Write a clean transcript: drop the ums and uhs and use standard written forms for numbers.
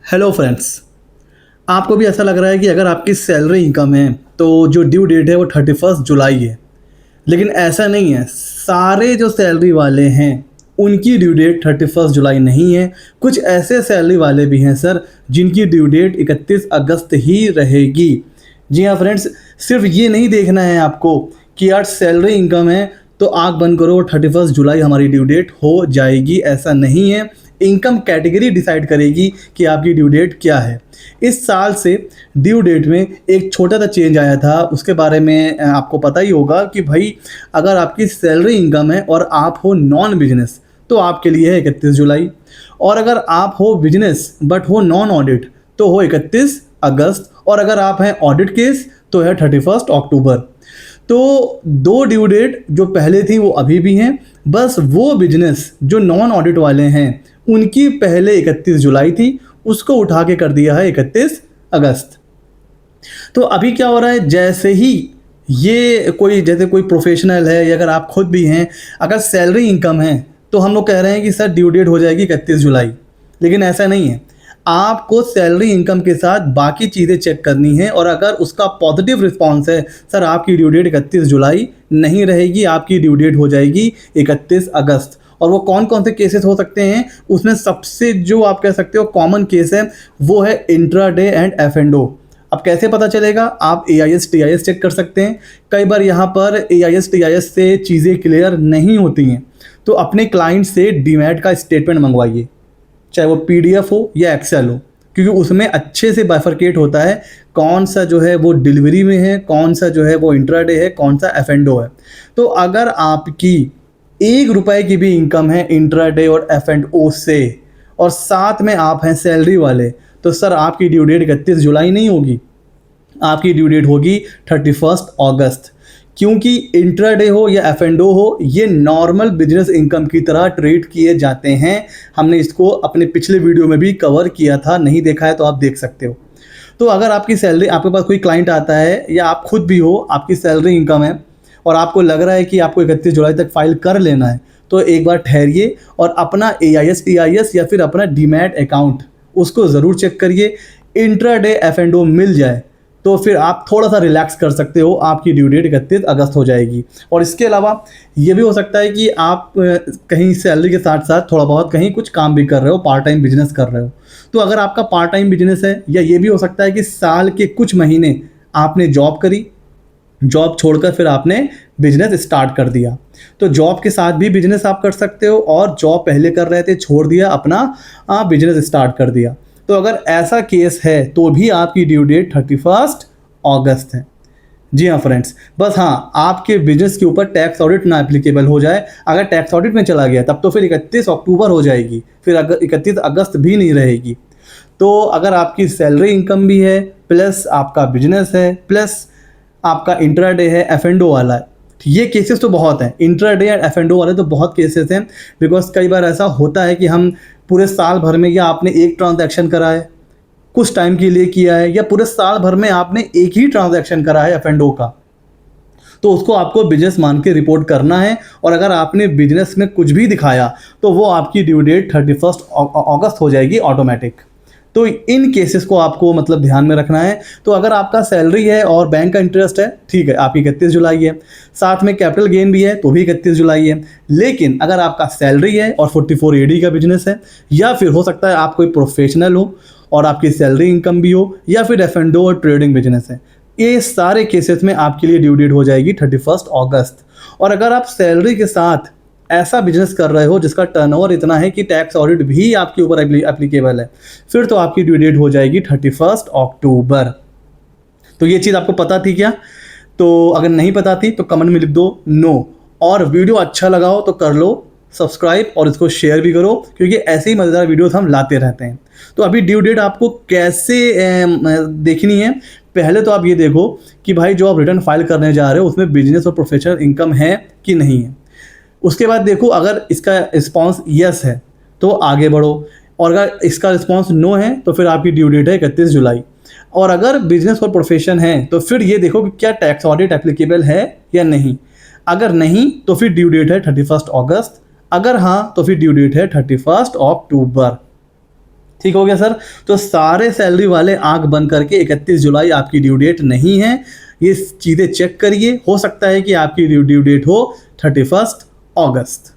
Hello friends. आपको भी ऐसा लग रहा है कि अगर आपकी सैलरी इनकम है तो जो ड्यू डेट है वो 31 जुलाई है। लेकिन ऐसा नहीं है। सारे जो सैलरी वाले हैं उनकी ड्यू डेट 31 जुलाई नहीं है। कुछ ऐसे सैलरी वाले भी हैं सर जिनकी ड्यू डेट 31 अगस्त ही रहेगी। जी हाँ फ्रेंड्स, सिर्फ ये नहीं देखना है आपको कि यार सैलरी इनकम है तो आँख बंद करो 31 जुलाई हमारी ड्यू डेट हो जाएगी, ऐसा नहीं है। इनकम कैटेगरी डिसाइड करेगी कि आपकी ड्यू डेट क्या है। इस साल से ड्यू डेट में एक छोटा सा चेंज आया था, उसके बारे में आपको पता ही होगा कि भाई अगर आपकी सैलरी इनकम है और आप हो नॉन बिजनेस तो आपके लिए है 31 जुलाई, और अगर आप हो बिजनेस बट हो नॉन ऑडिट तो हो 31 अगस्त, और अगर आप हैं ऑडिट केस तो है 31 अक्टूबर। तो दो ड्यू डेट जो पहले थी वो अभी भी हैं, बस वो बिजनेस जो नॉन ऑडिट वाले हैं उनकी पहले 31 जुलाई थी, उसको उठा के कर दिया है 31 अगस्त। तो अभी क्या हो रहा है, जैसे ही ये कोई जैसे कोई प्रोफेशनल है या अगर आप खुद भी हैं, अगर सैलरी इनकम है तो हम लोग कह रहे हैं कि सर ड्यू डेट हो जाएगी 31 जुलाई। लेकिन ऐसा नहीं है। आपको सैलरी इनकम के साथ बाकी चीज़ें चेक करनी है, और अगर उसका पॉजिटिव रिस्पॉन्स है सर आपकी ड्यू डेट 31 जुलाई नहीं रहेगी, आपकी ड्यू डेट हो जाएगी 31 अगस्त। और वो कौन कौन से केसेस हो सकते हैं, उसमें सबसे जो आप कह सकते हो कॉमन केस है वो है इंट्राडे एंड एफ एंड ओ। अब कैसे पता चलेगा, आप AIS TIS चेक कर सकते हैं। कई बार यहाँ पर AIS TIS से चीज़ें क्लियर नहीं होती हैं, तो अपने क्लाइंट से डीमैट का स्टेटमेंट मंगवाइए, चाहे वो PDF हो या एक्सेल हो, क्योंकि उसमें अच्छे से बाइफरकेट होता है कौन सा जो है वो डिलीवरी में है, कौन सा जो है वो इंट्राडे है, कौन सा F&O है। तो अगर आपकी 1 रुपए की भी इनकम है इंट्राडे और F&O से, और साथ में आप हैं सैलरी वाले, तो सर आपकी ड्यू डेट 31 जुलाई नहीं होगी, आपकी ड्यू डेट होगी 31 अगस्त। क्योंकि इंट्राडे हो या F&O हो, ये नॉर्मल बिजनेस इनकम की तरह ट्रीट किए जाते हैं। हमने इसको अपने पिछले वीडियो में भी कवर किया था, नहीं देखा है तो आप देख सकते हो। तो अगर आपकी सैलरी, आपके पास कोई क्लाइंट आता है या आप खुद भी हो, आपकी सैलरी इनकम है और आपको लग रहा है कि आपको 31 जुलाई तक फाइल कर लेना है, तो एक बार ठहरिए और अपना AIS TIS या फिर अपना डीमैट अकाउंट उसको ज़रूर चेक करिए। इंट्राडे F&O मिल जाए तो फिर आप थोड़ा सा रिलैक्स कर सकते हो, आपकी ड्यू डेट 31 अगस्त हो जाएगी। और इसके अलावा ये भी हो सकता है कि आप कहीं सैलरी के साथ साथ थोड़ा बहुत कहीं कुछ काम भी कर रहे हो, पार्ट टाइम बिजनेस कर रहे हो। तो अगर आपका पार्ट टाइम बिजनेस है, या ये भी हो सकता है कि साल के कुछ महीने आपने जॉब करी, जॉब छोड़कर फिर आपने बिजनेस स्टार्ट कर दिया, तो जॉब के साथ भी बिजनेस आप कर सकते हो, और जॉब पहले कर रहे थे छोड़ दिया, अपना बिजनेस स्टार्ट कर दिया। तो अगर ऐसा केस है तो भी आपकी ड्यू डेट 31 अगस्त है। जी हाँ फ्रेंड्स, बस हाँ आपके बिजनेस के ऊपर टैक्स ऑडिट ना एप्लीकेबल हो जाए। अगर टैक्स ऑडिट में चला गया तब तो फिर 31 अक्टूबर हो जाएगी, फिर अगर 31 अगस्त भी नहीं रहेगी। तो अगर आपकी सैलरी इनकम भी है, प्लस आपका बिजनेस है, प्लस आपका इंट्राडे है, F&O वाला है, ये केसेस तो बहुत हैं। इंट्राडे एंड F&O वाले तो बहुत केसेस हैं, बिकॉज कई बार ऐसा होता है कि हम पूरे साल भर में, या आपने एक ट्रांजैक्शन करा है कुछ टाइम के लिए किया है, या पूरे साल भर में आपने एक ही ट्रांजैक्शन करा है F&O का, तो उसको आपको बिजनेस मान के रिपोर्ट करना है। और अगर आपने बिजनेस में कुछ भी दिखाया तो वो आपकी ड्यू डेट 31 अगस्त हो जाएगी ऑटोमेटिक। तो इन केसेस को आपको मतलब ध्यान में रखना है। तो अगर आपका सैलरी है और बैंक का इंटरेस्ट है, ठीक है, आपकी 31 जुलाई है, साथ में कैपिटल गेन भी है तो भी 31 जुलाई है। लेकिन अगर आपका सैलरी है और 44 AD का बिजनेस है, या फिर हो सकता है आप कोई प्रोफेशनल हो और आपकी सैलरी इनकम भी हो, या फिर F&O और ट्रेडिंग बिजनेस है, ये सारे केसेस में आपके लिए ड्यू डेट हो जाएगी 31 अगस्त। और अगर आप सैलरी के साथ ऐसा बिजनेस कर रहे हो जिसका टर्नओवर इतना है कि टैक्स ऑडिट भी आपके ऊपर एप्लीकेबल है, फिर तो आपकी ड्यू डेट हो जाएगी 31 अक्टूबर। तो ये चीज़ आपको पता थी क्या? तो अगर नहीं पता थी तो कमेंट में लिख दो नो, और वीडियो अच्छा लगा हो तो कर लो सब्सक्राइब और इसको शेयर भी करो, क्योंकि ऐसे ही मज़ेदार वीडियोस हम लाते रहते हैं। तो अभी ड्यू डेट आपको कैसे देखनी है, पहले तो आप ये देखो कि भाई जो आप रिटर्न फाइल करने जा रहे हो उसमें बिजनेस और प्रोफेशनल इनकम है कि नहीं है। उसके बाद देखो अगर इसका रिस्पॉन्स यस है तो आगे बढ़ो, और अगर इसका रिस्पॉन्स नो है तो फिर आपकी ड्यू डेट है 31 जुलाई। और अगर बिजनेस और प्रोफेशन है तो फिर ये देखो कि क्या टैक्स ऑडिट एप्लीकेबल है या नहीं। अगर नहीं तो फिर ड्यू डेट है 31 अगस्त, अगर हाँ तो फिर ड्यू डेट है 31 अक्टूबर। ठीक हो गया सर। तो सारे सैलरी वाले आंख बंद करके 31 जुलाई आपकी ड्यू डेट नहीं है, ये चीज़ें चेक करिए। हो सकता है कि आपकी ड्यू डेट हो 31 अगस्त।